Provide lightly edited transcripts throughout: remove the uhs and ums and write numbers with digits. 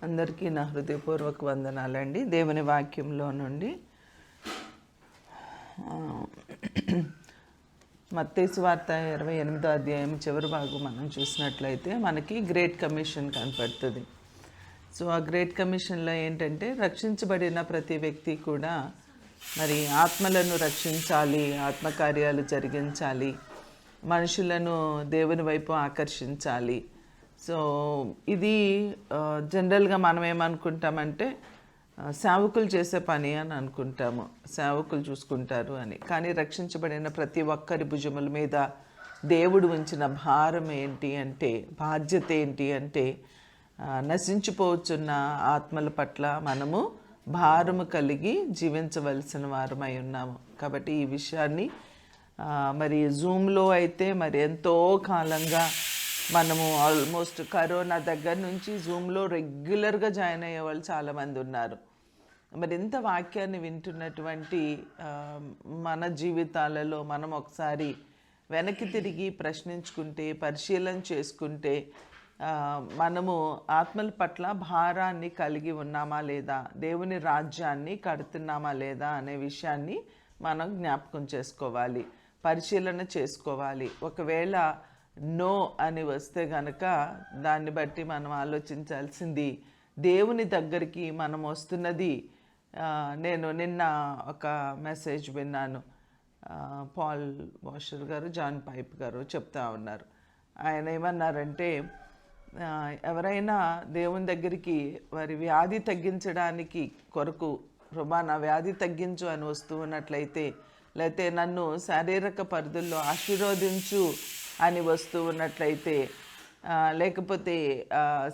అందరికీ నా హృదయపూర్వక వందనాలండి. దేవుని వాక్యంలో నుండి మత్తయి సువార్త 28వ అధ్యాయం చివరి భాగం మనం చూసినట్లయితే మనకి గ్రేట్ కమిషన్ కనపడుతుంది. సో ఆ గ్రేట్ కమిషన్లో ఏంటంటే రక్షించబడిన ప్రతి వ్యక్తి కూడా మరి ఆత్మలను రక్షించాలి, ఆత్మకార్యాలు జరిగించాలి, మనుషులను దేవుని వైపు ఆకర్షించాలి. సో ఇది జనరల్గా మనం ఏమనుకుంటామంటే సేవకులు చేసే పని అని అనుకుంటాము, సేవకులు చూసుకుంటారు అని. కానీ రక్షించబడిన ప్రతి ఒక్కరి భుజముల మీద దేవుడు ఉంచిన భారం ఏంటి అంటే, బాధ్యత ఏంటి అంటే నశించిపోవచ్చున్న ఆత్మల పట్ల మనము భారము కలిగి జీవించవలసిన వారమై ఉన్నాము. కాబట్టి ఈ విషయాన్ని మరి జూమ్లో అయితే మరి ఎంతో కాలంగా మనము ఆల్మోస్ట్ కరోనా దగ్గర నుంచి జూమ్లో రెగ్యులర్గా జాయిన్ అయ్యే వాళ్ళు చాలామంది ఉన్నారు. మరి ఎంత వాక్యాన్ని వింటున్నటువంటి మన జీవితాలలో మనం ఒకసారి వెనక్కి తిరిగి ప్రశ్నించుకుంటే, పరిశీలన చేసుకుంటే మనము ఆత్మల పట్ల భారాన్ని కలిగి ఉన్నామా లేదా, దేవుని రాజ్యాన్ని కడుతున్నామా లేదా అనే విషయాన్ని మనం జ్ఞాపకం చేసుకోవాలి, పరిశీలన చేసుకోవాలి. ఒకవేళ నో అని వస్తే గనక దాన్ని బట్టి మనం ఆలోచించాల్సింది దేవుని దగ్గరికి మనం వస్తున్నది. నేను నిన్న ఒక మెసేజ్ విన్నాను, పాల్ వాషర్ గారు, జాన్ పైప్ గారు చెప్తా ఉన్నారు. ఆయన ఏమన్నారంటే, ఎవరైనా దేవుని దగ్గరికి వారి వ్యాధి తగ్గించడానికి కొరకు ప్రభా నా వ్యాధి తగ్గించు అని వస్తూ ఉన్నట్లయితే, లేకపోతే నన్ను శారీరక పరిధుల్లో ఆశీర్వదించు అని వస్తూ ఉన్నట్లయితే, లేకపోతే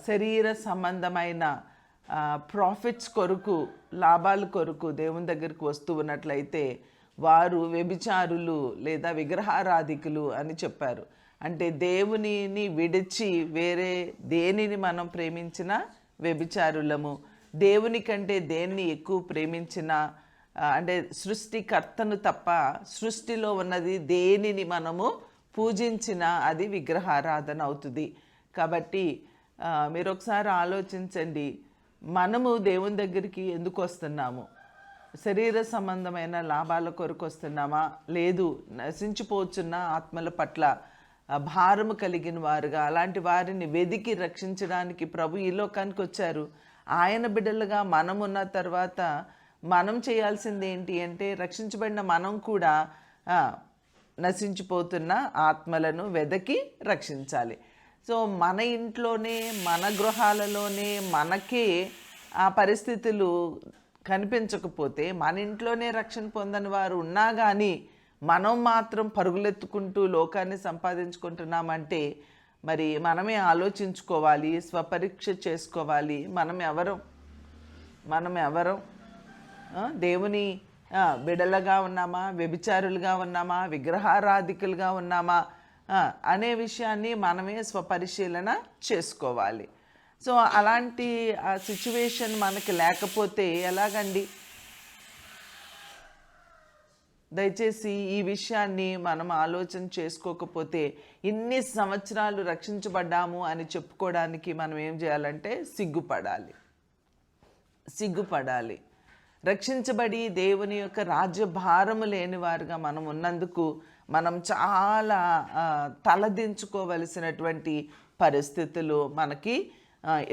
శరీర సంబంధమైన ప్రాఫిట్స్ కొరకు, లాభాల కొరకు దేవుని దగ్గరికి వస్తూ ఉన్నట్లయితే వారు వ్యభిచారులు లేదా విగ్రహారాధికులు అని చెప్పారు. అంటే దేవునిని విడిచి వేరే దేనిని మనం ప్రేమించినా వ్యభిచారులము, దేవుని కంటే దేన్ని ఎక్కువ ప్రేమించినా, అంటే సృష్టికర్తను తప్ప సృష్టిలో ఉన్నది దేనిని మనము పూజించిన అది విగ్రహారాధన అవుతుంది. కాబట్టి మీరు ఒకసారి ఆలోచించండి, మనము దేవుని దగ్గరికి ఎందుకు వస్తున్నాము? శరీర సంబంధమైన లాభాల కొరకు వస్తున్నామా? లేదు, నశించిపోతున్న ఆత్మల పట్ల భారము కలిగిన వారుగా, అలాంటి వారిని వెదికి రక్షించడానికి ప్రభు ఈ లోకానికి వచ్చారు. ఆయన బిడ్డలుగా మనం ఉన్న తర్వాత మనం చేయాల్సింది ఏంటి అంటే, రక్షించబడిన మనం కూడా నశించిపోతున్న ఆత్మలను వెదకి రక్షించాలి. సో మన ఇంట్లోనే, మన గృహాలలోనే మనకే ఆ పరిస్థితులు కనిపించకపోతే, మన ఇంట్లోనే రక్షణ పొందని వారు ఉన్నా కానీ మనం మాత్రం పరుగులెత్తుకుంటూ లోకాన్ని సంపాదించుకుంటున్నామంటే మరి మనమే ఆలోచించుకోవాలి, స్వపరీక్ష చేసుకోవాలి. మనం ఎవరం దేవుని బిడలగా ఉన్నామా, వ్యభిచారులుగా ఉన్నామా, విగ్రహారాధికులుగా ఉన్నామా అనే విషయాన్ని మనమే స్వపరిశీలన చేసుకోవాలి. సో అలాంటి ఆ సిచ్యువేషన్ మనకి లేకపోతే ఎలాగండి? దయచేసి ఈ విషయాన్ని మనం ఆలోచన చేసుకోకపోతే, ఇన్ని సంవత్సరాలు రక్షించబడ్డాము అని చెప్పుకోవడానికి మనం ఏం చేయాలంటే సిగ్గుపడాలి. రక్షించబడి దేవుని యొక్క రాజ్యభారము లేని వారుగా మనం ఉన్నందుకు మనం చాలా తలదించుకోవలసినటువంటి పరిస్థితులు మనకి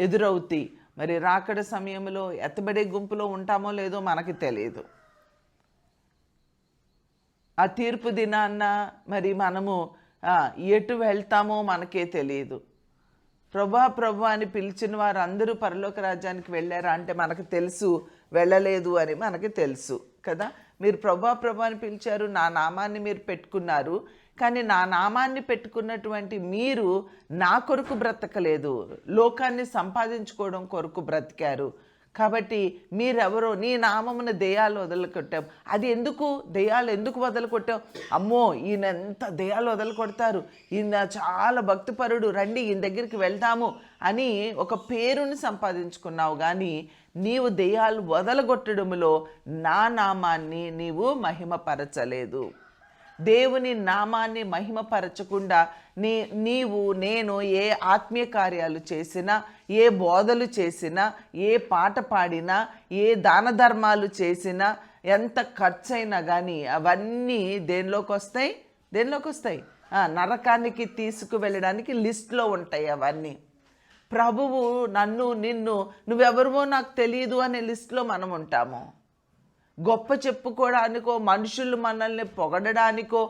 ఎదురవుతాయి. మరి రాకడ సమయంలో ఎత్తబడే గుంపులో ఉంటామో లేదో మనకి తెలియదు. ఆ తీర్పు దినాన్న మరి మనము ఎటు వెళ్తామో మనకే తెలియదు. ప్రభా అని పిలిచిన వారు అందరూ పరలోక రాజ్యానికి వెళ్ళారా అంటే మనకు తెలుసు, వెళ్ళలేదు అని మనకి తెలుసు కదా. మీరు ప్రభా అని పిలిచారు, నా నామాన్ని మీరు పెట్టుకున్నారు, కానీ నా నామాన్ని పెట్టుకున్నటువంటి మీరు నా కొరకు బ్రతకలేదు, లోకాన్ని సంపాదించుకోవడం కొరకు బ్రతికారు. కాబట్టి మీరెవరో, నీ నామమున దెయ్యాలు వదలకొట్టాం. అది ఎందుకు, దెయ్యాలు ఎందుకు వదలకొట్టావు? అమ్మో ఈయన ఎంత దెయ్యాలు వదలకొడతారు, ఈయన చాలా భక్తిపరుడు, రండి ఈయన దగ్గరికి వెళ్దాము అని ఒక పేరుని సంపాదించుకున్నావు. కానీ నీవు దెయ్యాలు వదలగొట్టడంలో నా నామాన్ని నీవు మహిమపరచలేదు. దేవుని నామాన్ని మహిమపరచకుండా నేను ఏ ఆత్మీయ కార్యాలు చేసినా, ఏ బోధలు చేసినా, ఏ పాట పాడినా, ఏ దాన ధర్మాలు చేసినా, ఎంత ఖర్చైనా కానీ అవన్నీ దేనిలోకి వస్తాయి నరకానికి తీసుకువెళ్ళడానికి లిస్ట్లో ఉంటాయి అవన్నీ. ప్రభువు నిన్ను నువ్వెవరివో నాకు తెలియదు అనే లిస్ట్లో మనం ఉంటాము. గొప్ప చెప్పుకోవడానికో, మనుషులు మనల్ని పొగడడానికో,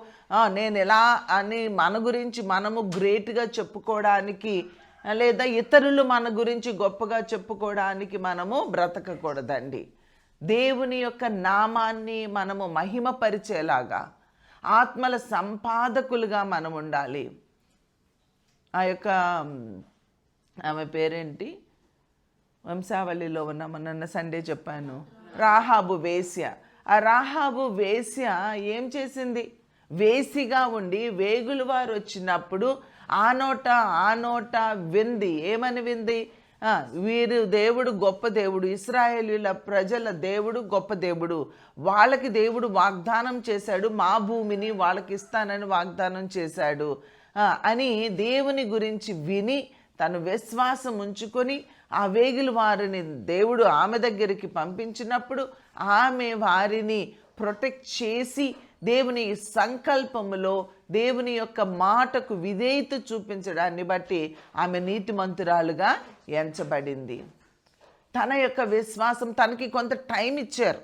నేను ఎలా అని మన గురించి మనము గ్రేట్గా చెప్పుకోవడానికి, లేదా ఇతరులు మన గురించి గొప్పగా చెప్పుకోవడానికి మనము బ్రతకకూడదండి. దేవుని యొక్క నామాన్ని మనము మహిమపరిచేలాగా, ఆత్మల సంపాదకులుగా మనం ఉండాలి. ఆ యొక్క ఆమె పేరేంటి, వంశావళిలో ఉన్న మొన్న సండే చెప్పాను, రాహాబు వేశ్య. ఆ రాహాబు వేశ్య ఏం చేసింది? వేసిగా ఉండి వేగులు వారు వచ్చినప్పుడు ఆ నోట వింది. ఏమని వింది? వీరు దేవుడు గొప్ప దేవుడు, ఇశ్రాయేలీల ప్రజల దేవుడు గొప్ప దేవుడు, వాళ్ళకి దేవుడు వాగ్దానం చేశాడు, మా భూమిని వాళ్ళకి ఇస్తానని వాగ్దానం చేశాడు అని దేవుని గురించి విని తను విశ్వాసం ఉంచుకొని ఆ వేగులు వారిని దేవుడు ఆమె దగ్గరికి పంపించినప్పుడు ఆమె వారిని ప్రొటెక్ట్ చేసి దేవుని సంకల్పములో దేవుని యొక్క మాటకు విధేయత చూపించడాన్ని బట్టి ఆమె నీతిమంతురాలుగా ఎంచబడింది. తన యొక్క విశ్వాసం, తనకి కొంత టైం ఇచ్చారు.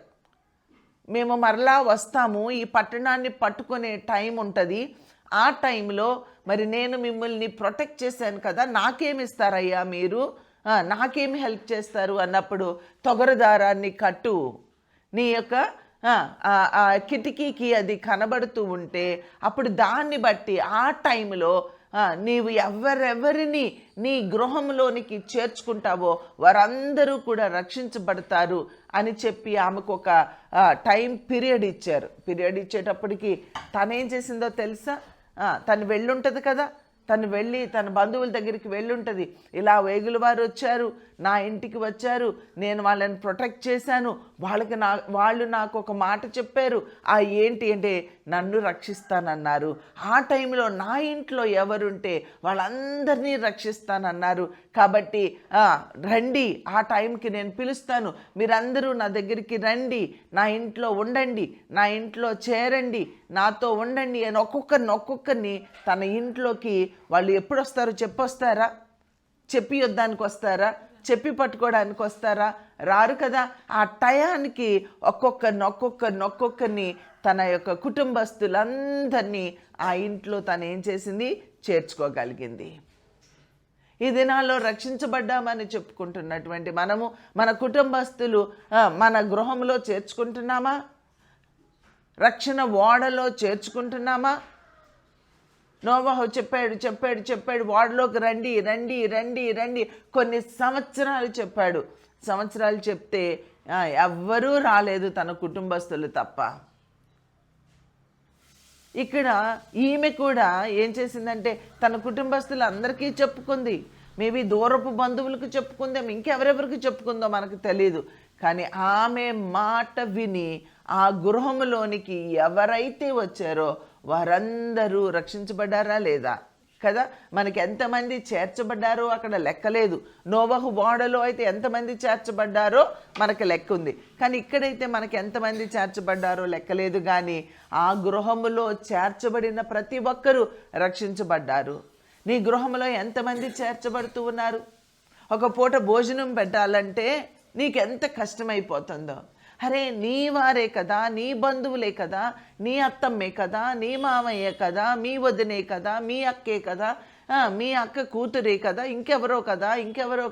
మేము మరలా వస్తాము, ఈ పట్టణాన్ని పట్టుకునే టైం ఉంటుంది, ఆ టైంలో మరి నేను మిమ్మల్ని ప్రొటెక్ట్ చేశాను కదా, నాకేమి ఇస్తారయ్యా మీరు, నాకేమి హెల్ప్ చేస్తారు అన్నప్పుడు తొగరదారాన్ని కట్టు, నీ యొక్క కిటికీకి అది కనబడుతూ ఉంటే అప్పుడు దాన్ని బట్టి ఆ టైంలో నీవు ఎవరెవరిని నీ గృహంలోనికి చేర్చుకుంటావో వారందరూ కూడా రక్షించబడతారు అని చెప్పి ఆమెకు ఒక టైం పీరియడ్ ఇచ్చారు. పీరియడ్ ఇచ్చేటప్పటికి తనేం చేసిందో తెలుసా? తను వెళ్ళుంటుంది కదా, తను వెళ్ళి తన బంధువుల దగ్గరికి వెళ్ళుంటుంది. ఇలా వేగులు వారు వచ్చారు, నా ఇంటికి వచ్చారు, నేను వాళ్ళని ప్రొటెక్ట్ చేశాను, వాళ్ళు నాకు ఒక మాట చెప్పారు, ఏంటి అంటే నన్ను రక్షిస్తానన్నారు. ఆ టైంలో నా ఇంట్లో ఎవరుంటే వాళ్ళందరినీ రక్షిస్తానన్నారు. కాబట్టి రండి, ఆ టైంకి నేను పిలుస్తాను, మీరందరూ నా దగ్గరికి రండి, నా ఇంట్లో ఉండండి, నా ఇంట్లో చేరండి, నాతో ఉండండి అని ఒక్కొక్కరిని తన ఇంట్లోకి వాళ్ళు ఎప్పుడు వస్తారో చెప్పొస్తారా? చెప్పి యుద్ధానికి వస్తారా? చెప్పి పట్టుకోవడానికి వస్తారా? రారు కదా. ఆ టయానికి ఒక్కొక్కరిని తన యొక్క కుటుంబస్తులందరినీ ఆ ఇంట్లో తను ఏం చేసింది? చేర్చుకోగలిగింది. ఈ దినాల్లో రక్షించబడ్డామని చెప్పుకుంటున్నటువంటి మనము మన కుటుంబస్తులు మన గృహంలో చేర్చుకుంటున్నామా? రక్షణ ఓడలో చేర్చుకుంటున్నామా? నోవహు చెప్పాడు ఓడలోకి రండి. కొన్ని సంవత్సరాలు చెప్పాడు. సంవత్సరాలు చెప్తే ఎవ్వరూ రాలేదు తన కుటుంబస్తులు తప్ప. ఇక్కడ ఈమె కూడా ఏం చేసిందంటే తన కుటుంబస్తులు అందరికీ చెప్పుకుంది. మేబీ దూరపు బంధువులకు చెప్పుకుందాం, ఇంకెవరెవరికి చెప్పుకుందో మనకు తెలియదు. కానీ ఆమె మాట విని ఆ గృహంలోనికి ఎవరైతే వచ్చారో వారందరూ రక్షించబడ్డారా లేదా కదా? మనకి ఎంతమంది చేర్చబడ్డారో అక్కడ లెక్కలేదు. నోవహు ఓడలో అయితే ఎంతమంది చేర్చబడ్డారో మనకి లెక్క ఉంది, కానీ ఇక్కడైతే మనకి ఎంతమంది చేర్చబడ్డారో లెక్కలేదు. కానీ ఆ గృహములో చేర్చబడిన ప్రతి ఒక్కరూ రక్షించబడ్డారు. నీ గృహంలో ఎంతమంది చేర్చబడుతూ ఉన్నారు? ఒక పూట భోజనం పెట్టాలంటే నీకెంత కష్టమైపోతుందో. అరే, నీ వారే కదా, నీ బంధువులే కదా, నీ అత్తమ్మే కదా, నీ మామయ్యే కదా, మీ వదినే కదా, మీ అక్కే కదా, మీ అక్క కూతురే కదా, ఇంకెవరో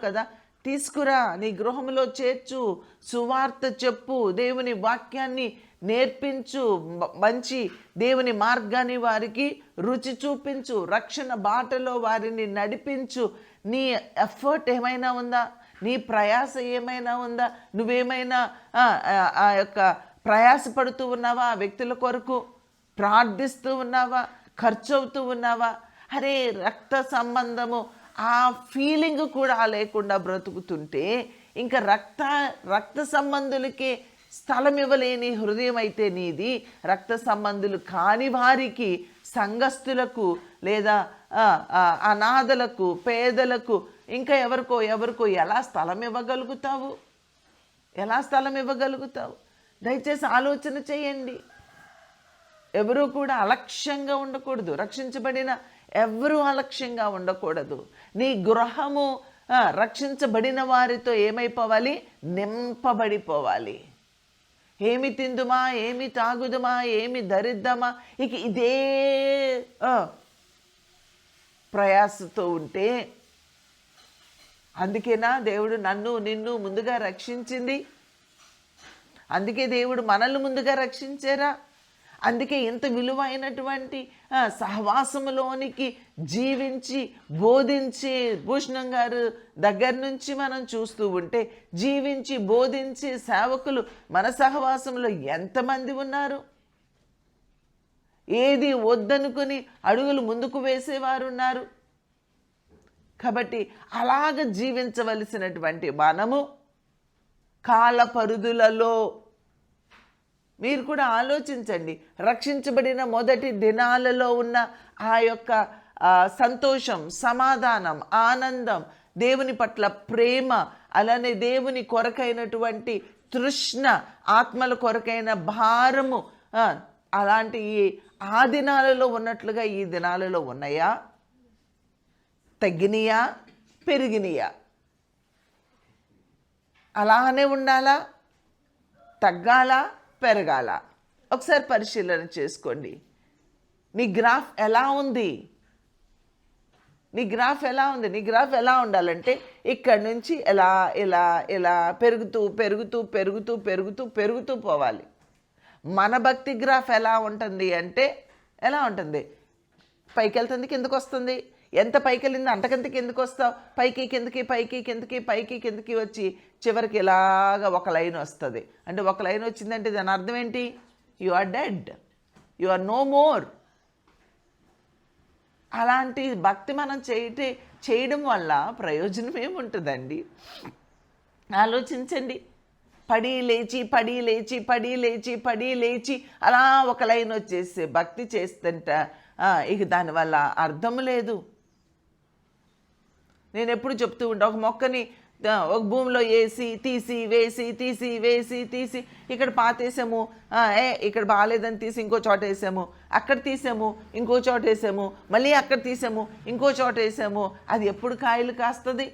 కదా, తీసుకురా, నీ గృహంలో చేర్చు, సువార్త చెప్పు, దేవుని వాక్యాన్ని నేర్పించు, మంచి దేవుని మార్గాన్ని వారికి రుచి చూపించు, రక్షణ బాటలో వారిని నడిపించు. నీ ఎఫర్ట్ ఏమైనా ఉందా? నీ ప్రయాస ఏమైనా ఉందా? నువ్వేమైనా ఆ యొక్క ప్రయాసపడుతూ ఉన్నావా? ఆ వ్యక్తుల కొరకు ప్రార్థిస్తూ ఉన్నావా? ఖర్చు అవుతూ ఉన్నావా? అరే, రక్త సంబంధము ఆ ఫీలింగ్ కూడా లేకుండా బ్రతుకుతుంటే ఇంకా రక్త సంబంధులకి స్థలం ఇవ్వలేని హృదయం అయితే నీది, రక్త సంబంధులు కాని వారికి, సంఘస్థులకు, లేదా అనాథలకు, పేదలకు, ఇంకా ఎవరికో ఎలా స్థలం ఇవ్వగలుగుతావు? ఎలా స్థలం ఇవ్వగలుగుతావు? దయచేసి ఆలోచన చేయండి. ఎవరూ కూడా అలక్ష్యంగా ఉండకూడదు. రక్షించబడిన ఎవరూ అలక్ష్యంగా ఉండకూడదు. నీ గృహము రక్షించబడిన వారితో ఏమైపోవాలి? నింపబడిపోవాలి. ఏమి తిందుమా, ఏమి తాగుదుమా, ఏమి ధరిద్దామా, ఇక ఇదే ప్రయాసతో ఉంటే, అందుకేనా దేవుడు నిన్ను ముందుగా రక్షించింది? అందుకే దేవుడు మనల్ని ముందుగా రక్షించారా? అందుకే ఇంత విలువైనటువంటి సహవాసములోనికి జీవించి బోధించే భూషణం గారు దగ్గర నుంచి మనం చూస్తూ ఉంటే, జీవించి బోధించే సేవకులు మన సహవాసంలో ఎంతమంది ఉన్నారు? ఏది వద్దనుకొని అడుగులు ముందుకు వేసేవారు ఉన్నారు. కాబట్టి అలాగ జీవించవలసినటువంటి మనము కాల పరిధులలో, మీరు కూడా ఆలోచించండి, రక్షించబడిన మొదటి దినాలలో ఉన్న ఆ యొక్క సంతోషం, సమాధానం, ఆనందం, దేవుని పట్ల ప్రేమ, అలానే దేవుని కొరకైనటువంటి తృష్ణ, ఆత్మల కొరకైన భారము, అలాంటి ఆ దినాలలో ఉన్నట్లుగా ఈ దినాలలో ఉన్నాయా? తగ్గినయా? పెరిగినయా? అలానే ఉండాలా? తగ్గాలా? పెరగాల? ఒకసారి పరిశీలన చేసుకోండి. నీ గ్రాఫ్ ఎలా ఉంది? నీ గ్రాఫ్ ఎలా ఉంది? నీ గ్రాఫ్ ఎలా ఉండాలంటే ఇక్కడి నుంచి ఎలా ఇలా ఇలా పెరుగుతూ పెరుగుతూ పెరుగుతూ పెరుగుతూ పెరుగుతూ పోవాలి. మన భక్తి గ్రాఫ్ ఎలా ఉంటుంది అంటే, ఎలా ఉంటుంది? పైకి వెళ్తుంది, కిందకు వస్తుంది. ఎంత పైకి వెళ్ళింది అంతకంత కిందకి వస్తావు. పైకి కిందకి, పైకి కిందకి, పైకి కిందకి వచ్చి చివరికి ఇలాగా ఒక లైన్ వస్తుంది. అంటే ఒక లైన్ వచ్చిందంటే దాని అర్థం ఏంటి? You are dead, you are no more. అలాంటి భక్తి మనం చేయడం వల్ల ప్రయోజనం ఏముంటుందండి? ఆలోచించండి. పడి లేచి పడి లేచి పడి లేచి పడి లేచి అలా ఒక లైన్ వచ్చేసి భక్తి చేస్తుంట, ఇక దానివల్ల అర్థం లేదు. నేను ఎప్పుడు చెప్తూ ఉంటా, ఒక మొక్కని ఒక భూమిలో వేసి తీసి వేసి తీసి వేసి తీసి ఇక్కడ పాతేసాము, ఇక్కడ బాగాలేదని తీసి ఇంకో చోట వేసాము, అక్కడ తీసాము ఇంకో చోట వేసాము, మళ్ళీ అక్కడ తీసాము ఇంకో చోట వేసాము. అది ఎప్పుడు కాయలు కాస్తుంది?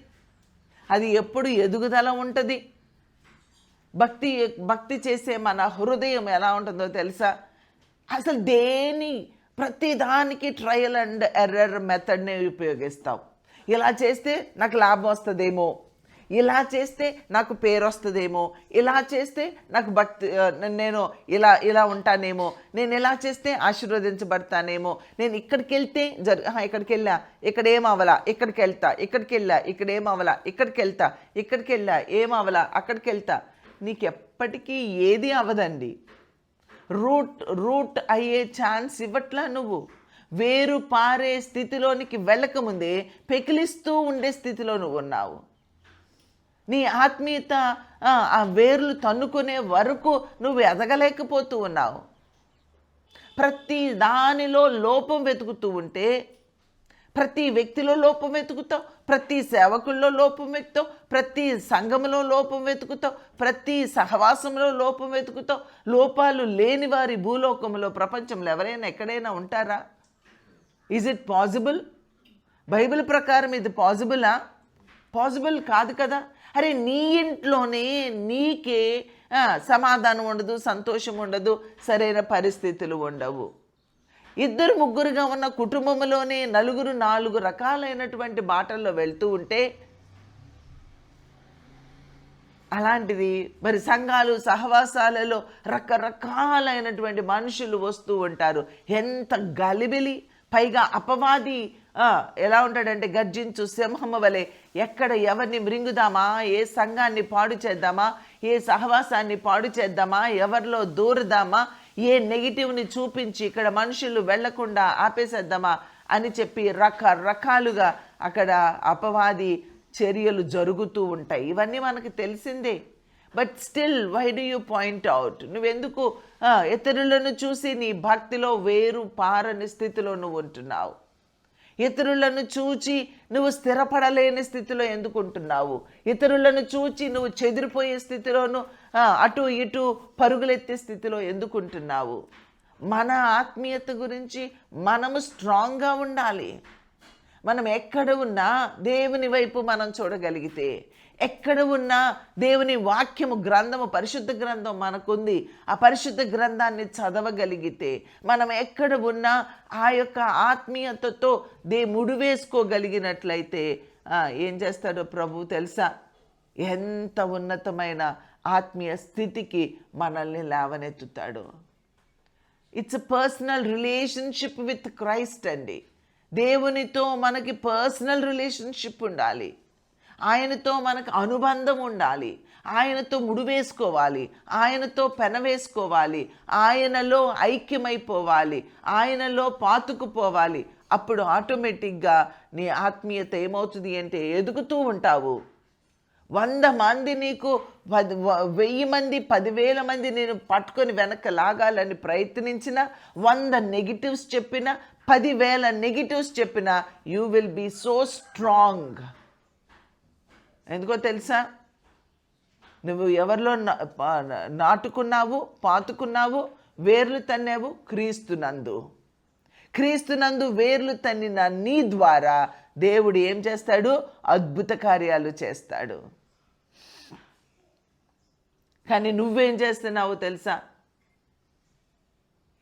అది ఎప్పుడు ఎదుగుదల ఉంటుంది? భక్తి చేసే మన హృదయం ఎలా ఉంటుందో తెలుసా? అసలు ప్రతిదానికి ట్రయల్ అండ్ ఎర్రర్ మెథడ్ని ఉపయోగిస్తాం. ఇలా చేస్తే నాకు లాభం వస్తుందేమో, ఇలా చేస్తే నాకు పేరు వస్తుందేమో, ఇలా చేస్తే నాకు నేను ఇలా ఉంటానేమో, నేను ఇలా చేస్తే ఆశీర్వదించబడతానేమో, నేను ఇక్కడికి వెళ్తే ఇక్కడికి వెళ్ళా, ఇక్కడ ఏమవలా, ఇక్కడికి వెళ్తా, ఇక్కడికి వెళ్ళా, ఇక్కడ ఏమవలా, ఇక్కడికి వెళ్తా, ఇక్కడికి వెళ్ళా, ఏమవలా, అక్కడికి వెళ్తా. నీకు ఎప్పటికీ ఏది అవదండి. రూట్ అయ్యే ఛాన్స్ ఇవ్వట్లా. నువ్వు వేరు పారే స్థితిలోనికి వెళ్ళకముందే పెకిలిస్తూ ఉండే స్థితిలో నువ్వు ఉన్నావు. నీ ఆత్మీయత ఆ వేర్లు తన్నుకునే వరకు నువ్వు ఎదగలేకపోతూ ఉన్నావు. ప్రతి దానిలో లోపం వెతుకుతూ ఉంటే, ప్రతి వ్యక్తిలో లోపం వెతుకుతావు, ప్రతి సేవకుల్లో లోపం వెతుకుతావు, ప్రతి సంఘంలో లోపం వెతుకుతావు, ప్రతి సహవాసంలో లోపం వెతుకుతావు. లోపాలు లేని వారి భూలోకంలో, ప్రపంచంలో ఎవరైనా ఎక్కడైనా ఉంటారా? Is it possible? బైబిల్ ప్రకారం ఇది పాసిబులా? పాసిబుల్ కాదు కదా. అరే, నీ ఇంట్లోనే నీకే సమాధానం ఉండదు, సంతోషం ఉండదు, సరైన పరిస్థితులు ఉండవు. 2-3గా ఉన్న కుటుంబంలోనే 4 రకాలైనటువంటి బాటల్లో వెళ్తూ ఉంటే, అలాంటిది మరి సంఘాలు సహవాసాలలో రకరకాలైనటువంటి మనుషులు వస్తూ ఉంటారు. ఎంత గలిబిలి! పైగా అపవాది ఎలా ఉంటాడంటే గర్జించు సింహము వలె ఎక్కడ ఎవరిని మృంగుదామా, ఏ సంఘాన్ని పాడు చేద్దామా, ఏ సహవాసాన్ని పాడు చేద్దామా, ఎవరిలో దూరదామా, ఏ నెగిటివ్ని చూపించి ఇక్కడ మనుషులు వెళ్లకుండా ఆపేసేద్దామా అని చెప్పి రకరకాలుగా అక్కడ అపవాది చర్యలు జరుగుతూ ఉంటాయి. ఇవన్నీ మనకు తెలిసిందే. But still why do you point out? నువ్వెందుకు ఇతరులను చూసి నీ భక్తిలో వేరు పారని స్థితిలో నువ్వు ఉంటున్నావు? ఇతరులను చూచి నువ్వు స్థిరపడలేని స్థితిలో ఎందుకు ఉంటున్నావు? ఇతరులను చూచి నువ్వు చెదిరిపోయే స్థితిలోను అటు ఇటు పరుగులెత్తే స్థితిలో ఎందుకు ఉంటున్నావు? మన ఆత్మీయత గురించి మనము స్ట్రాంగ్గా ఉండాలి. మనం ఎక్కడ ఉన్నా దేవుని వైపు మనం చూడగలిగితే, ఎక్కడ ఉన్నా దేవుని వాక్యము గ్రంథము, పరిశుద్ధ గ్రంథం మనకుంది, ఆ పరిశుద్ధ గ్రంథాన్ని చదవగలిగితే, మనం ఎక్కడ ఉన్నా ఆ యొక్క ఆత్మీయతతో ముడివేసుకోగలిగినట్లయితే ఏం చేస్తాడో ప్రభు తెలుసా? ఎంత ఉన్నతమైన ఆత్మీయ స్థితికి మనల్ని లేవనెత్తుతాడు. It's a personal relationship with Christ అండి. దేవునితో మనకి పర్సనల్ రిలేషన్షిప్ ఉండాలి. ఆయనతో మనకు అనుబంధం ఉండాలి. ఆయనతో ముడివేసుకోవాలి, ఆయనతో పెనవేసుకోవాలి, ఆయనలో ఐక్యమైపోవాలి, ఆయనలో పాతుకుపోవాలి. అప్పుడు ఆటోమేటిక్గా నీ ఆత్మీయత ఏమవుతుంది అంటే ఎదుగుతూ ఉంటావు. 100 మంది నీకు 1000 మంది 10,000 మంది నేను పట్టుకొని వెనక లాగాలని ప్రయత్నించిన, 100 నెగిటివ్స్ చెప్పిన, 10,000 నెగిటివ్స్ చెప్పిన, you will be so strong. ఎందుకో తెలుసా? నువ్వు ఎవరిలో నాటుకున్నావు, పాతుకున్నావు, వేర్లు తన్నావు? క్రీస్తునందు. క్రీస్తునందు వేర్లు తన్నిన నీ ద్వారా దేవుడు ఏం చేస్తాడు? అద్భుత కార్యాలు చేస్తాడు. కానీ నువ్వేం చేస్తున్నావు తెలుసా?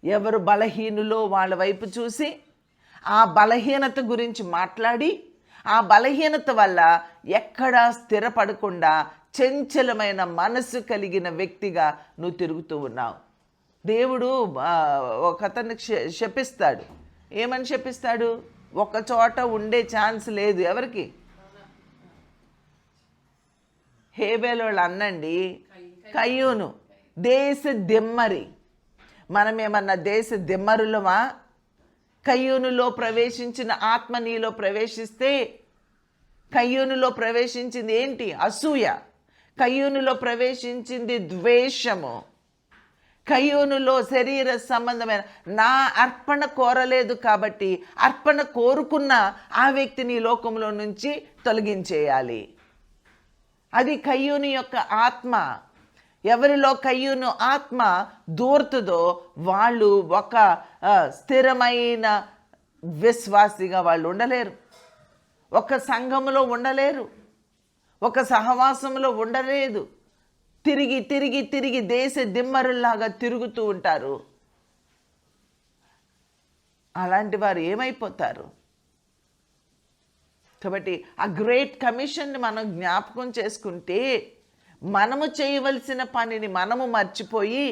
ఎవరు బలహీనులో వాళ్ళ వైపు చూసి ఆ బలహీనత గురించి మాట్లాడి, ఆ బలహీనత వల్ల ఎక్కడా స్థిరపడకుండా చంచలమైన మనసు కలిగిన వ్యక్తిగా నువ్వు తిరుగుతూ ఉన్నావు. దేవుడు ఒక అతన్ని శపిస్తాడు. ఏమని శపిస్తాడు? ఒక చోట ఉండే ఛాన్స్ లేదు. ఎవరికి? హేబేలు వాళ్ళ అన్నండి కయ్యూను, దేశ దిమ్మరి. మనమేమన్నా దేశ దిమ్మరులమా? కయ్యూనులో ప్రవేశించిన ఆత్మ నీలో ప్రవేశిస్తే, కయ్యూనులో ప్రవేశించింది ఏంటి? అసూయ. కయ్యూనులో ప్రవేశించింది ద్వేషము. కయ్యూనులో శరీర సంబంధమైన నా అర్పణ కోరలేదు కాబట్టి అర్పణ కోరుకున్న ఆ వ్యక్తిని లోకంలో నుంచి తొలగించేయాలి. అది కయ్యూను యొక్క ఆత్మ. ఎవరిలో కయ్యూను ఆత్మ దూరుతుందో వాళ్ళు ఒక స్థిరమైన విశ్వాసిగా వాళ్ళు ఉండలేరు, ఒక సంఘములో ఉండలేరు, ఒక సహవాసంలో ఉండలేదు. తిరిగి తిరిగి తిరిగి దేశ దిమ్మరుల్లాగా తిరుగుతూ ఉంటారు. అలాంటి వారు ఏమైపోతారు? కాబట్టి ఆ గ్రేట్ కమిషన్ని మనం జ్ఞాపకం చేసుకుంటే, మనము చేయవలసిన పనిని మనము మర్చిపోయి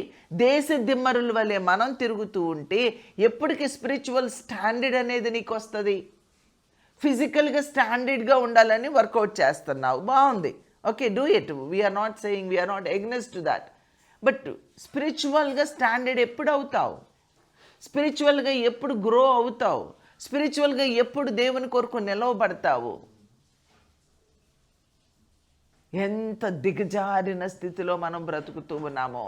దేశ దిమ్మరుల వలె మనం తిరుగుతూ ఉంటే ఎప్పటికీ స్పిరిచువల్ స్టాండర్డ్ అనేది నీకు వస్తుంది. ఫిజికల్గా స్టాండర్డ్గా ఉండాలని వర్కౌట్ చేస్తున్నావు, బాగుంది, okay, do it. We're not saying, we're not against to that. But స్పిరిచువల్గా స్టాండర్డ్ ఎప్పుడు అవుతావు? స్పిరిచువల్గా ఎప్పుడు గ్రో అవుతావు? స్పిరిచువల్గా ఎప్పుడు దేవుని కొరకు నిలవబడతావు? ఎంత దిగజారిన స్థితిలో మనం బ్రతుకుతూ ఉన్నామో.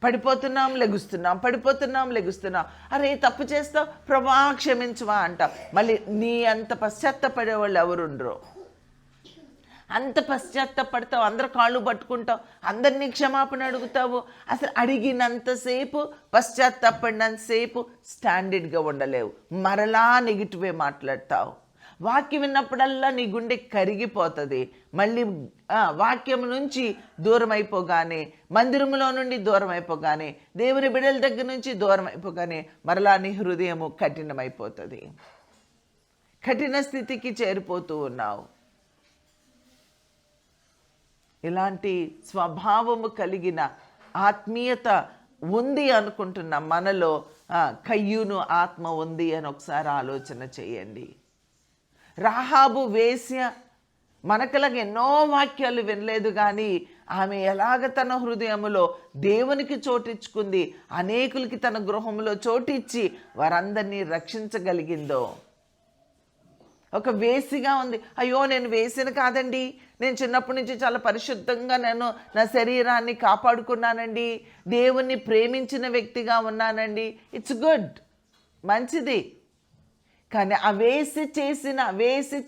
పడిపోతున్నాం, లెగుస్తున్నాం, పడిపోతున్నాం, లెగుస్తున్నాం. అరే తప్పు చేస్తావు, ప్రభా క్షమించవా అంటావు. మళ్ళీ నీ అంత పశ్చాత్తపడేవాళ్ళు ఎవరుండ్రో. అంత పశ్చాత్తపడతావు, అందరు కాళ్ళు పట్టుకుంటావు, అందరినీ క్షమాపణ అడుగుతావు. అసలు అడిగినంతసేపు, పశ్చాత్తపడినంతసేపు స్టాండర్డ్గా ఉండలేవు. మరలా నెగిటివే మాట్లాడతావు. వాక్యం విన్నప్పుడల్లా నీ గుండె కరిగిపోతుంది. మళ్ళీ వాక్యం నుంచి దూరం అయిపోగానే, మందిరంలో నుండి దూరం అయిపోగానే, దేవుని బిడ్డల దగ్గర నుంచి దూరం అయిపోగానే మరలా నీ హృదయము కఠినమైపోతుంది. కఠిన స్థితికి చేరిపోతూ ఉన్నావు. ఇలాంటి స్వభావము కలిగిన ఆత్మీయత ఉంది అనుకుంటున్న మనలో కయ్యూను ఆత్మ ఉంది అని ఒకసారి ఆలోచన చేయండి. రాహాబు వేశ్య, మనకలాగా ఎన్నో వాక్యాలు వినలేదు కానీ ఆమె ఎలాగ తన హృదయములో దేవునికి చోటిచ్చుకుంది, అనేకులకి తన గృహంలో చోటిచ్చి వారందరినీ రక్షించగలిగిందో. ఒక వేసిగా ఉంది. అయ్యో నేను వేసిన కాదండి, నేను చిన్నప్పటి నుంచి చాలా పరిశుద్ధంగా నేను నా శరీరాన్ని కాపాడుకున్నానండి, దేవుణ్ణి ప్రేమించిన వ్యక్తిగా ఉన్నానండి. ఇట్స్ గుడ్, మంచిది. కానీ ఆ వేసి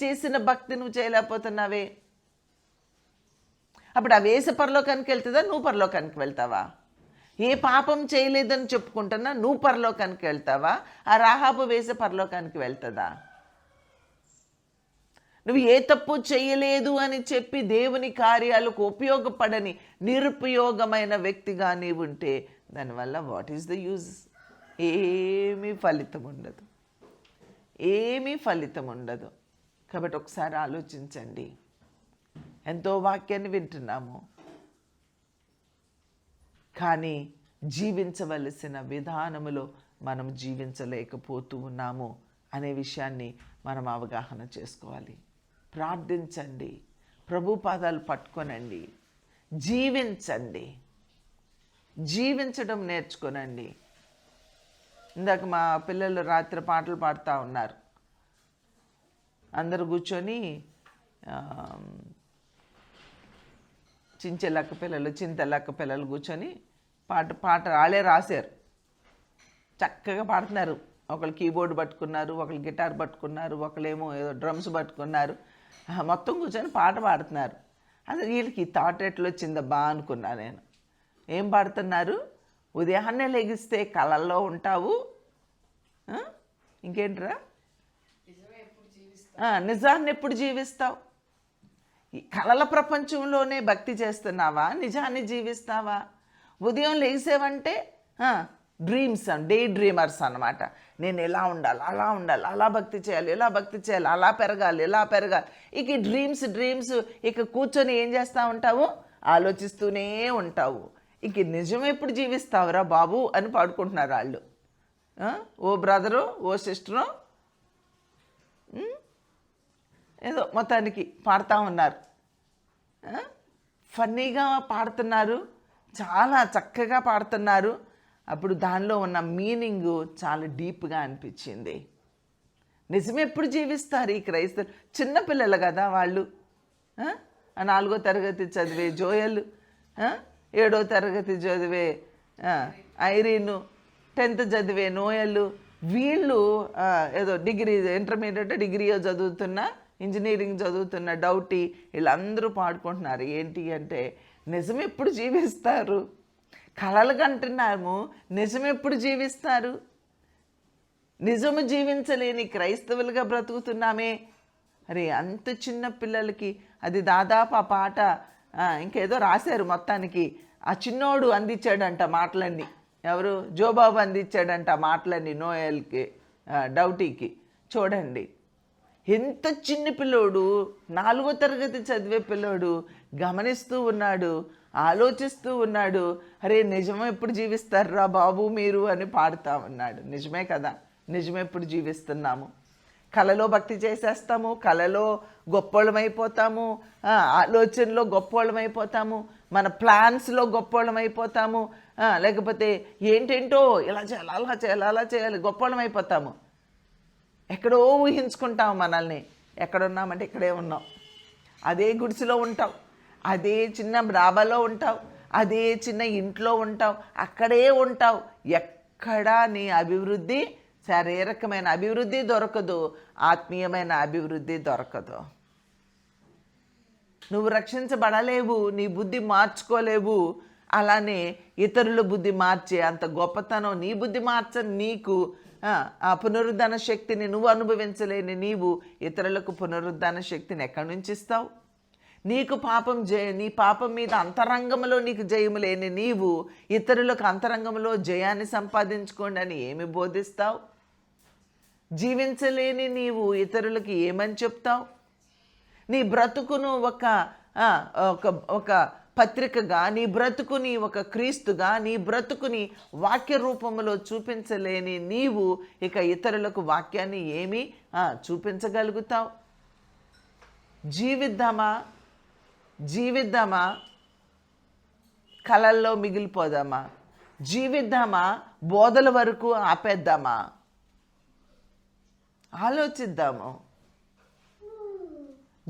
చేసిన భక్తి నువ్వు చేయలేకపోతున్నావే. అప్పుడు ఆ వేసి పరలోకానికి వెళ్తుందా, నువ్వు పరలోకానికి వెళ్తావా? ఏ పాపం చేయలేదని చెప్పుకుంటున్నా నువ్వు పరలోకానికి వెళ్తావా? ఆ రాహాబు వేసి పరలోకానికి వెళ్తుందా? నువ్వు ఏ తప్పు చేయలేదు అని చెప్పి దేవుని కార్యాలకు ఉపయోగపడని నిరుపయోగమైన వ్యక్తిగా నీవు ఉంటే దానివల్ల వాట్ ఈస్ ద యూజ్? ఏమీ ఫలితం ఉండదు, ఏమీ ఫలితం ఉండదు. కాబట్టి ఒకసారి ఆలోచించండి. ఎంతో వాక్యాన్ని వింటున్నాము, కానీ జీవించవలసిన విధానములో మనం జీవించలేకపోతూ ఉన్నాము అనే విషయాన్ని మనం అవగాహన చేసుకోవాలి. ప్రార్థించండి, ప్రభు పాదాలు పట్టుకొనండి, జీవించండి, జీవించడం నేర్చుకోనండి. ఇందాక మా పిల్లలు రాత్రి పాటలు పాడుతూ ఉన్నారు. అందరు కూర్చొని చింతలక్క పిల్లలు కూర్చొని పాట వాళ్ళే రాశారు, చక్కగా పాడుతున్నారు. ఒకళ్ళు కీబోర్డ్ పట్టుకున్నారు, ఒకళ్ళు గిటార్ పట్టుకున్నారు, ఒకళ్ళేమో ఏదో డ్రమ్స్ పట్టుకున్నారు, మొత్తం కూర్చొని పాట పాడుతున్నారు. అసలు వీళ్ళకి థాట్ ఎట్లా వచ్చిందబ్బా అనుకున్నా నేను. ఏం పాడుతున్నారు? ఉదయాన్నే లెగిస్తే కళల్లో ఉంటావు, ఇంకేంట్రా నిజాన్ని ఎప్పుడు జీవిస్తావు? ఈ కళల ప్రపంచంలోనే భక్తి చేస్తున్నావా, నిజాన్ని జీవిస్తావా? ఉదయం లేసేవంటే డ్రీమ్స్, డే డ్రీమర్స్ అన్నమాట. నేను ఎలా ఉండాలి, అలా ఉండాలి, అలా భక్తి చేయాలి, ఇలా భక్తి చేయాలి, అలా పెరగాలి, ఇలా పెరగాలి. ఇక ఈ డ్రీమ్స్ ఇక కూర్చొని ఏం చేస్తూ ఉంటావు? ఆలోచిస్తూనే ఉంటావు. ఇక నిజం ఎప్పుడు జీవిస్తావురా బాబు అని పాడుకుంటున్నారు వాళ్ళు. ఓ బ్రదరు, ఓ సిస్టరు, ఏదో మొత్తానికి పాడుతూ ఉన్నారు. ఫన్నీగా పాడుతున్నారు, చాలా చక్కగా పాడుతున్నారు. అప్పుడు దానిలో ఉన్న మీనింగు చాలా డీప్గా అనిపించింది. నిజమే ఎప్పుడు జీవిస్తారు ఈ క్రైస్తవులు? చిన్నపిల్లలు కదా వాళ్ళు. 4వ తరగతి చదివే జోయలు, 7వ తరగతి చదివే ఐరీను, 10th చదివే నోయలు, వీళ్ళు ఏదో డిగ్రీ, ఇంటర్మీడియట్ డిగ్రీయో చదువుతున్న, ఇంజనీరింగ్ చదువుతున్న డౌటీ, వీళ్ళందరూ పాడుకుంటున్నారు. ఏంటి అంటే నిజం ఎప్పుడు జీవిస్తారు? కలలు కంటున్నాము, నిజం ఎప్పుడు జీవిస్తారు? నిజము జీవించలేని క్రైస్తవులుగా బ్రతుకుతున్నామే. అరే అంత చిన్న పిల్లలకి అది దాదాపు ఆ పాట ఇంకేదో రాశారు. మొత్తానికి ఆ చిన్నోడు అందించాడంట మాటలన్నీ. ఎవరు? జోబాబు అందించాడంట మాటలన్నీ నోయల్కి, డౌటీకి. చూడండి ఎంత చిన్న పిల్లోడు, 4వ తరగతి చదివే పిల్లోడు గమనిస్తూ ఉన్నాడు, ఆలోచిస్తూ ఉన్నాడు. అరే నిజం ఎప్పుడు జీవిస్తారా బాబు మీరు అని పాడుతూ ఉన్నాడు. నిజమే కదా, నిజం ఎప్పుడు జీవిస్తున్నాము? కళలో భక్తి చేసేస్తాము, కళలో గొప్పోళ్ళమైపోతాము, ఆలోచనలో గొప్పోళ్ళమైపోతాము, మన ప్లాన్స్లో గొప్పోళ్ళమైపోతాము, లేకపోతే ఏంటేంటో ఇలా చేయాలి, అలా చేయాలి, అలా చేయాలి, గొప్పోళ్ళమైపోతాము. ఎక్కడో ఊహించుకుంటాం మనల్ని. ఎక్కడున్నామంటే ఇక్కడే ఉన్నాం, అదే గుడిసెలో ఉంటాం, అదే చిన్న డాబాలో ఉంటావు, అదే చిన్న ఇంట్లో ఉంటావు, అక్కడే ఉంటావు. ఎక్కడా నీ అభివృద్ధి, శారీరకమైన అభివృద్ధి దొరకదు, ఆత్మీయమైన అభివృద్ధి దొరకదు. నువ్వు రక్షించబడలేవు, నీ బుద్ధి మార్చుకోలేవు. అలానే ఇతరుల బుద్ధి మార్చే అంత గొప్పతనం నీ బుద్ధి మార్చని నీకు, ఆ పునరుద్ధరణ శక్తిని నువ్వు అనుభవించలేని నీవు ఇతరులకు పునరుద్ధరణ శక్తిని ఎక్కడి నుంచి ఇస్తావు? నీకు నీ పాపం మీద అంతరంగంలో నీకు జయము లేని నీవు ఇతరులకు అంతరంగంలో జయాన్ని సంపాదించుకోండి అని ఏమి బోధిస్తావు? జీవించలేని నీవు ఇతరులకి ఏమని చెప్తావు? నీ బ్రతుకును ఒక పత్రికగా, నీ బ్రతుకుని ఒక క్రీస్తుగా, నీ బ్రతుకుని వాక్య రూపంలో చూపించలేని నీవు ఇక ఇతరులకు వాక్యాన్ని ఏమి చూపించగలుగుతావు? జీవిద్దామా కళల్లో మిగిలిపోదామా? జీవిద్దామా బోధల వరకు ఆపేద్దామా? ఆలోచిద్దాము.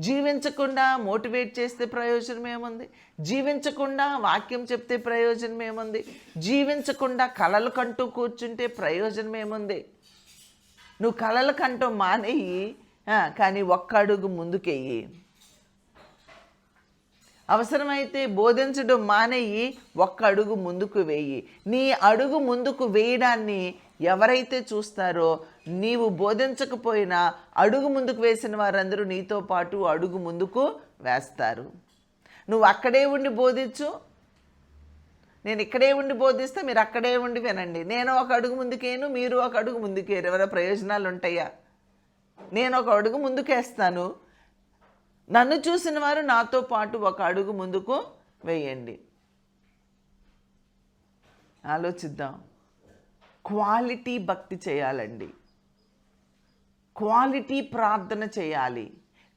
జీవించకుండా మోటివేట్ చేస్తే ప్రయోజనం ఏముంది? జీవించకుండా వాక్యం చెప్తే ప్రయోజనం ఏముంది? జీవించకుండా కలలు కంటూ కూర్చుంటే ప్రయోజనం ఏముంది? నువ్వు కలలు కంటూ మానేయి, కానీ ఒక్క అడుగు ముందుకెయ్యి. అవసరమైతే బోధించడం మానేయి, ఒక్క అడుగు ముందుకు వేయి. నీ అడుగు ముందుకు వేయడాన్ని ఎవరైతే చూస్తారో, నీవు బోధించకపోయినా అడుగు ముందుకు వేసిన వారందరూ నీతో పాటు అడుగు ముందుకు వేస్తారు. నువ్వు అక్కడే ఉండి బోధించు, నేను ఇక్కడే ఉండి బోధిస్తే మీరు అక్కడే ఉండి వినండి. నేను ఒక అడుగు ముందుకేను, మీరు ఒక అడుగు ముందుకేరు. ఎవరో ప్రయోజనాలు ఉంటాయా? నేను ఒక అడుగు ముందుకేస్తాను, నన్ను చూసిన వారు నాతో పాటు ఒక అడుగు ముందుకు వేయండి. ఆలోచిద్దాం. క్వాలిటీ భక్తి చేయాలండి, క్వాలిటీ ప్రార్థన చేయాలి,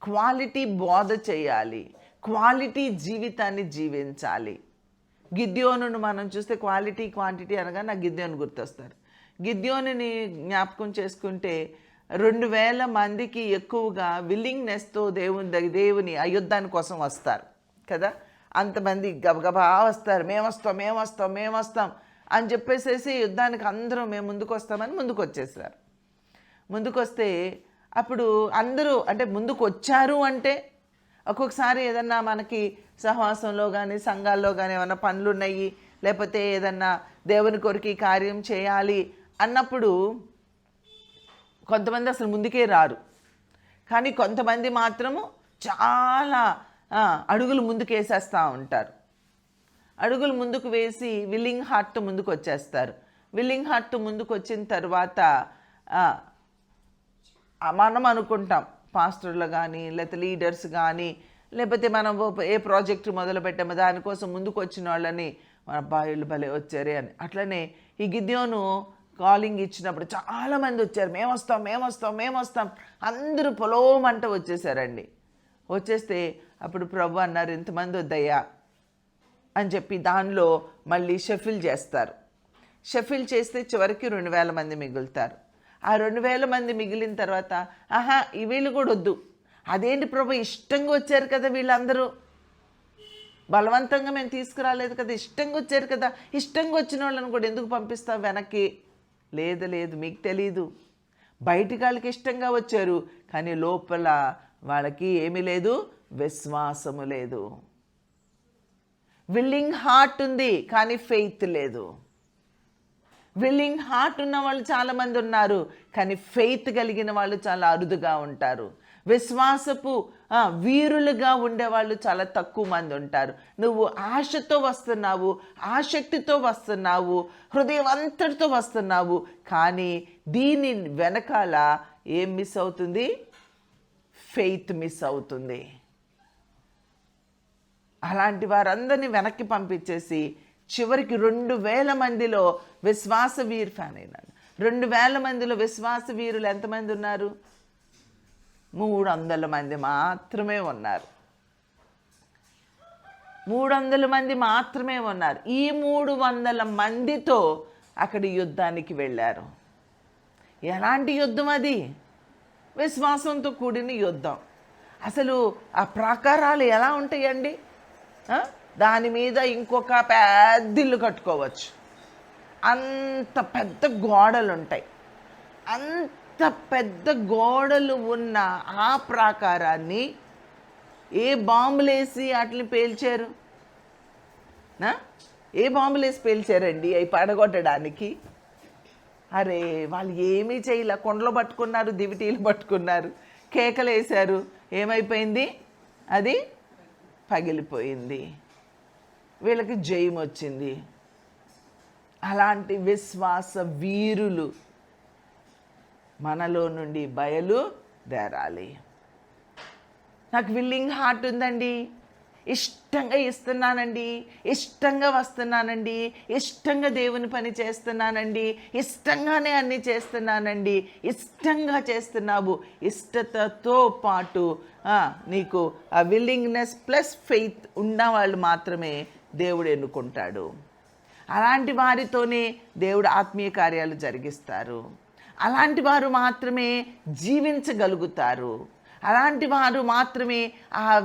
క్వాలిటీ బోధ చేయాలి, క్వాలిటీ జీవితాన్ని జీవించాలి. గిద్యోనును మనం చూస్తే క్వాలిటీ క్వాంటిటీ అనగా నాకు గిద్యోను గుర్తొస్తారు. గిద్యోనుని జ్ఞాపకం చేసుకుంటే 2000 మందికి ఎక్కువగా విల్లింగ్నెస్తో దేవుని యుద్ధాని కోసం వస్తారు కదా. అంతమంది గబగబా వస్తారు, మేమొస్తాం అని చెప్పేసేసి యుద్ధానికి అందరూ మేము ముందుకు వస్తామని ముందుకు వచ్చేసారు. ముందుకు వస్తే అప్పుడు అందరూ అంటే ముందుకు వచ్చారు అంటే ఒక్కొక్కసారి ఏదన్నా మనకి సహవాసంలో కానీ సంఘాల్లో కానీ ఏమన్నా పనులు ఉన్నాయి, లేకపోతే ఏదన్నా దేవుని కొరికి కార్యం చేయాలి అన్నప్పుడు కొంతమంది అసలు ముందుకే రారు. కానీ కొంతమంది మాత్రము చాలా అడుగులు ముందుకేసేస్తూ ఉంటారు. అడుగులు ముందుకు వేసి విల్లింగ్ హార్ట్ ముందుకు వచ్చేస్తారు. విల్లింగ్ హార్ట్ ముందుకు వచ్చిన తర్వాత మనం అనుకుంటాం, పాస్టర్లు కానీ లేకపోతే లీడర్స్ కానీ లేకపోతే మనం ఏ ప్రాజెక్టు మొదలు పెట్టామో దానికోసం ముందుకు వచ్చిన వాళ్ళని మన అబ్బాయిలు భలే వచ్చారే అని. అట్లనే ఈ గిద్యోను కాలింగ్ ఇచ్చినప్పుడు చాలామంది వచ్చారు, మేమొస్తాం అందరూ పొలోమంట వచ్చేసారండి. వచ్చేస్తే అప్పుడు ప్రభు అన్నారు, ఇంతమంది వద్దయ్యా అని చెప్పి దానిలో మళ్ళీ షఫిల్ చేస్తారు. షఫిల్ చేస్తే చివరికి 2000 మంది మిగులుతారు. ఆ 2000 మంది మిగిలిన తర్వాత వీళ్ళు కూడా వద్దు. అదేంటి ప్రభు, ఇష్టంగా వచ్చారు కదా వీళ్ళందరూ, బలవంతంగా మేము తీసుకురాలేదు కదా, ఇష్టంగా వచ్చారు కదా, ఇష్టంగా వచ్చిన వాళ్ళని కూడా ఎందుకు పంపిస్తావు వెనక్కి? లేదు మీకు తెలీదు, బయటికి వాళ్ళకి ఇష్టంగా వచ్చారు కానీ లోపల వాళ్ళకి ఏమీ లేదు, విశ్వాసము లేదు. విల్లింగ్ హార్ట్ ఉంది కానీ ఫెయిత్ లేదు. విల్లింగ్ హార్ట్ ఉన్న వాళ్ళు చాలామంది ఉన్నారు కానీ ఫెయిత్ కలిగిన వాళ్ళు చాలా అరుదుగా ఉంటారు. విశ్వాసపు వీరులుగా ఉండేవాళ్ళు చాలా తక్కువ మంది ఉంటారు. నువ్వు ఆశతో వస్తున్నావు, ఆసక్తితో వస్తున్నావు, హృదయం అంతటితో వస్తున్నావు, కానీ దీని వెనకాల ఏం మిస్ అవుతుంది? ఫెయిత్ మిస్ అవుతుంది. అలాంటి వారందరినీ వెనక్కి పంపించేసి చివరికి 2000 మందిలో విశ్వాస వీరు ఫ్యాన్ అయినాడు. 2000 మందిలో విశ్వాస వీరులు ఎంతమంది ఉన్నారు? 300 మంది మాత్రమే ఉన్నారు. 300 మంది మాత్రమే ఉన్నారు. ఈ 300 మందితో అక్కడి యుద్ధానికి వెళ్ళారు. ఎలాంటి యుద్ధం అది? విశ్వాసంతో కూడిన యుద్ధం. అసలు ఆ ప్రాకారాలు ఎలా ఉంటాయండి? దాని మీద ఇంకొక పెద్ద ఇల్లు కట్టుకోవచ్చు, అంత పెద్ద గోడలు ఉంటాయి. అంత పెద్ద గోడలు ఉన్న ఆ ప్రాకారాన్ని ఏ బాంబులేసి వాటిని పేల్చారు? ఏ బాంబులేసి పేల్చారండి అవి పడగొట్టడానికి? అరే వాళ్ళు ఏమీ చేయలే, కొండలు పట్టుకున్నారు, దివిటీలు పట్టుకున్నారు, కేకలు వేశారు, ఏమైపోయింది? అది పగిలిపోయింది, వీళ్ళకి జయం వచ్చింది. అలాంటి విశ్వాస వీరులు మనలో నుండి బయలుదేరాలి. నాకు విల్లింగ్ హార్ట్ ఉందండి, ఇష్టంగా ఇస్తున్నానండి, ఇష్టంగా వస్తున్నానండి, ఇష్టంగా దేవుని పని చేస్తున్నానండి, ఇష్టంగానే అన్నీ చేస్తున్నానండి. ఇష్టంగా చేస్తున్నావు, ఇష్టతతో పాటు నీకు ఆ విల్లింగ్నెస్ ప్లస్ ఫెయిత్ ఉన్నవాళ్ళు మాత్రమే దేవుడు ఎన్నుకుంటాడు. అలాంటి వారితోనే దేవుడు ఆత్మీయ కార్యాలు జరిగిస్తారు. అలాంటి వారు మాత్రమే జీవించగలుగుతారు. అలాంటి వారు మాత్రమే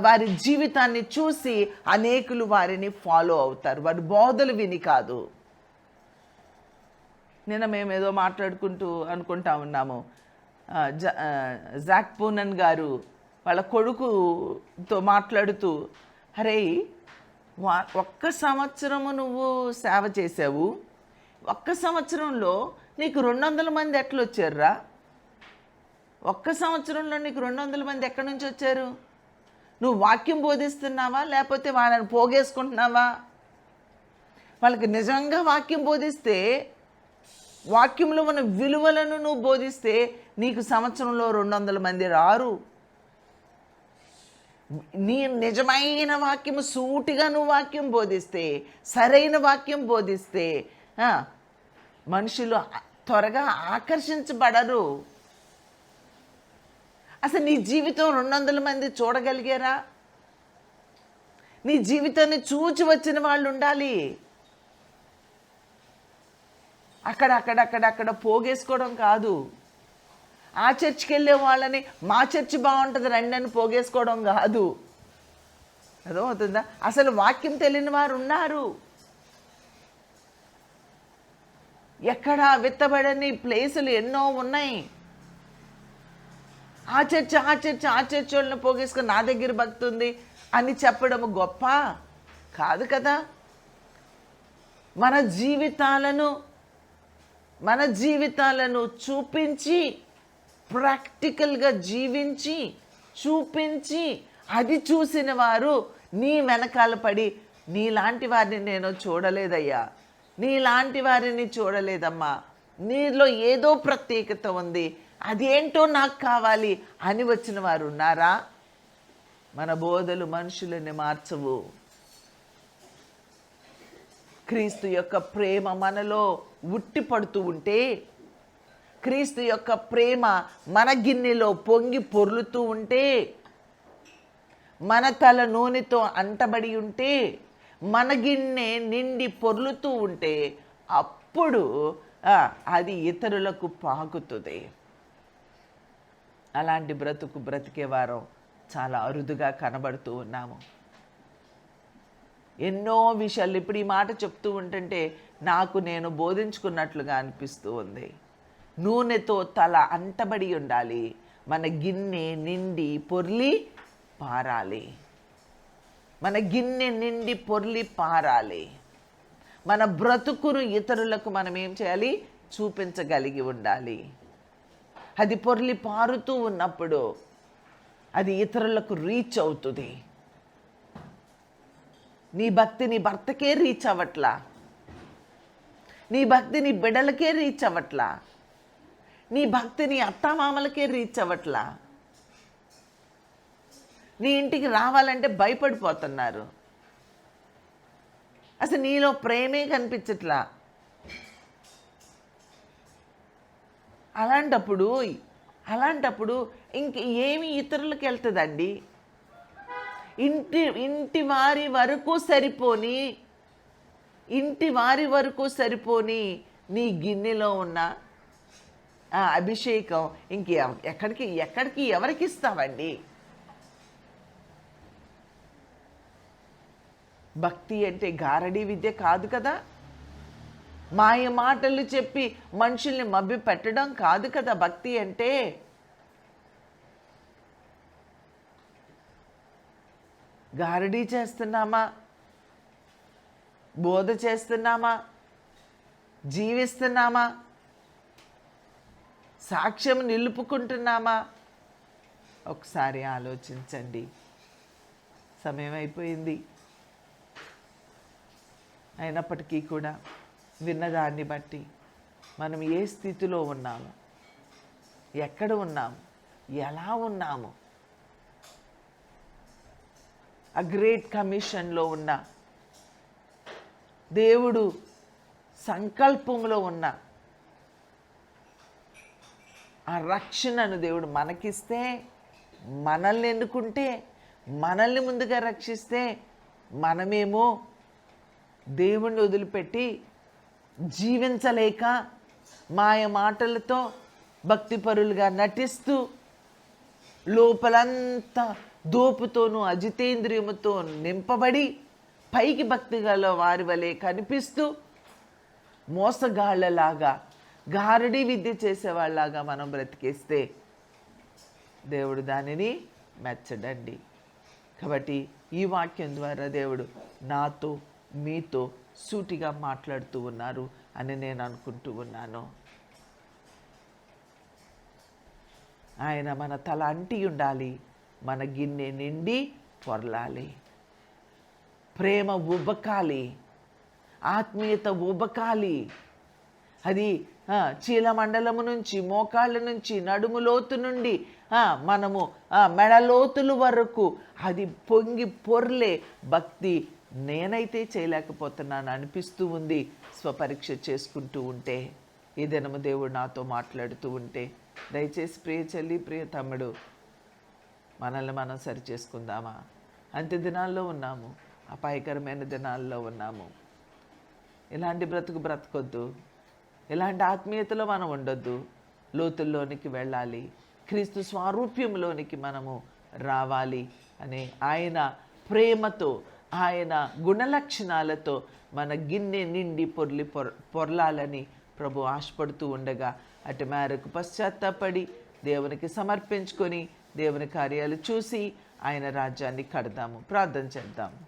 వారి జీవితాన్ని చూసి అనేకులు వారిని ఫాలో అవుతారు, వారి బోధలు విని కాదు. నిన్న మేము ఏదో అనుకుంటా ఉన్నాము, జాక్ పూనన్ గారు వాళ్ళ కొడుకుతో మాట్లాడుతూ, అరే ఒక్క సంవత్సరము నువ్వు సేవ చేసావు, ఒక్క సంవత్సరంలో నీకు 200 మంది ఎట్లా వచ్చారురా? ఒక్క సంవత్సరంలో నీకు 200 మంది ఎక్కడి నుంచి వచ్చారు? నువ్వు వాక్యం బోధిస్తున్నావా లేకపోతే వాళ్ళని పోగేసుకుంటున్నావా? వాళ్ళకి నిజంగా వాక్యం బోధిస్తే, వాక్యంలో ఉన్న విలువలను నువ్వు బోధిస్తే నీకు సంవత్సరంలో 200 మంది రారు. నీ నిజమైన వాక్యము సూటిగా నువ్వు వాక్యం బోధిస్తే, సరైన వాక్యం బోధిస్తే మనుషులు త్వరగా ఆకర్షించబడరు. అసలు నీ జీవితం 200 మంది చూడగలిగారా? నీ జీవితాన్ని చూచి వచ్చిన వాళ్ళు ఉండాలి. అక్కడ పోగేసుకోవడం కాదు. ఆ చర్చికి వెళ్ళే వాళ్ళని మా చర్చి బాగుంటుంది రండి అని పోగేసుకోవడం కాదు. అర్థమవుతుందా? అసలు వాక్యం తెలియని వారు ఉన్నారు. ఎక్కడ విత్తబడని ప్లేసులు ఎన్నో ఉన్నాయి. ఆ చర్చ్ వాళ్ళని పోగేసుకొని నా దగ్గర భక్తి ఉంది అని చెప్పడం గొప్ప కాదు కదా. మన జీవితాలను చూపించి, ప్రాక్టికల్గా జీవించి చూపించి, అది చూసిన వారు నీ వెనకాల పడి, నీలాంటి వారిని నేను చూడలేదయ్యా, నీలాంటి వారిని చూడలేదమ్మా, నీలో ఏదో ప్రత్యేకత ఉంది, అదేంటో నాకు కావాలి అని వచ్చిన వారు ఉన్నారా? మన బోధలు మనుషులని మార్చవు. క్రీస్తు యొక్క ప్రేమ మనలో ఉట్టి పడుతూ ఉంటే, క్రీస్తు యొక్క ప్రేమ మన గిన్నెలో పొంగి పొర్లుతూ ఉంటే, మన తల నూనెతో అంటబడి ఉంటే, మన గిన్నె నిండి పొర్లుతూ ఉంటే, అప్పుడు అది ఇతరులకు పాకుతుంది. అలాంటి బ్రతికేవారం చాలా అరుదుగా కనబడుతూ ఉన్నాము. ఎన్నో విషయాలు ఇప్పుడు ఈ మాట చెప్తూ ఉంటుంటే నాకు నేను బోధించుకున్నట్లుగా అనిపిస్తూ ఉంది. నూనెతో తల అంటబడి ఉండాలి, మన గిన్నె నిండి పొర్లి పారాలి. మన గిన్నె నిండి పొర్లి పారాలి. మన బ్రతుకును ఇతరులకు మనం ఏం చేయాలి? చూపించగలిగి ఉండాలి. అది పొర్లి పారుతూ ఉన్నప్పుడు అది ఇతరులకు రీచ్ అవుతుంది. నీ భక్తి నీ భర్తకే రీచ్ అవ్వట్లా, నీ భక్తి నీ బిడ్డలకే రీచ్ అవ్వట్లా, నీ భక్తి నీ అత్తామామలకే రీచ్ అవ్వట్లా. నీ ఇంటికి రావాలంటే భయపడిపోతున్నారు. అసలు నీలో ప్రేమే కనిపించట్లా. అలాంటప్పుడు ఇంక ఏమి ఇతరులకు వెళ్తుందండి? ఇంటి వారి వరకు సరిపోని నీ గిన్నెలో ఉన్న అభిషేకం ఎక్కడికి ఎవరికి ఇస్తావండి? భక్తి అంటే గారడీ విద్య కాదు కదా. మాయ మాటలు చెప్పి మనుషుల్ని మభ్య పెట్టడం కాదు కదా భక్తి అంటే. గారడీ చేస్తున్నామా? బోధ చేస్తున్నామా? జీవిస్తున్నామా? సాక్ష్యం నిలుపుకుంటున్నామా? ఒకసారి ఆలోచించండి. సమయం అయిపోయింది. అయినప్పటికీ కూడా విన్నదాన్ని బట్టి మనం ఏ స్థితిలో ఉన్నాము, ఎక్కడ ఉన్నాము, ఎలా ఉన్నాము, ఆ గ్రేట్ కమిషన్లో ఉన్న దేవుడు సంకల్పంలో ఉన్న ఆ రక్షణను దేవుడు మనకిస్తే, మనల్ని ఎన్నుకుంటే, మనల్ని ముందుగా రక్షిస్తే, మనమేమో దేవుణ్ణి వదిలిపెట్టి జీవించలేక మాయ మాటలతో భక్తిపరులుగా నటిస్తూ లోపలంతా దోపుతోనూ అజితేంద్రియముతో నింపబడి పైకి భక్తి గల వారి వలె కనిపిస్తూ మోసగాళ్ళలాగా గారడీ విద్య చేసేవాళ్ళలాగా మనం బ్రతికేస్తే దేవుడు దానిని మెచ్చడండి. కాబట్టి ఈ వాక్యం ద్వారా దేవుడు నాతో మీతో సూటిగా మాట్లాడుతూ ఉన్నారు అని నేను అనుకుంటూ ఉన్నాను. ఆయన మన తల అంటి ఉండాలి, మన గిన్నె నిండి పొరలాలి, ప్రేమ ఉబకాలి, ఆత్మీయత ఉబకాలి. అది చీలమండలము నుంచి, మోకాళ్ళ నుంచి, నడుము లోతు నుండి మనము మెడలోతుల వరకు అది పొంగి పొర్లే భక్తి నేనైతే చేయలేకపోతున్నాను అనిపిస్తూ ఉంది స్వపరీక్ష చేసుకుంటూ ఉంటే. ఈ దినము దేవుడు నాతో మాట్లాడుతూ ఉంటే దయచేసి ప్రియ చెల్లి, ప్రియ తమ్ముడు, మనల్ని మనం సరి చేసుకుందామా? అంత్య దినాల్లో ఉన్నాము, అపాయకరమైన దినాల్లో ఉన్నాము. ఇలాంటి బ్రతుకు బ్రతకొద్దు, ఇలాంటి ఆత్మీయతలో మనం ఉండొద్దు. లోతుల్లోనికి వెళ్ళాలి, క్రీస్తు స్వారూప్యంలోనికి మనము రావాలి అనే ఆయన ప్రేమతో, ఆయన గుణలక్షణాలతో మన గిన్నె నిండి పొర్లాలని ప్రభు ఆశపడుతూ ఉండగా అటు మేరకు పశ్చాత్తాపడి దేవునికి సమర్పించుకొని దేవుని కార్యాలు చూసి ఆయన రాజ్యాన్ని కడదాము. ప్రార్థన చేద్దాము.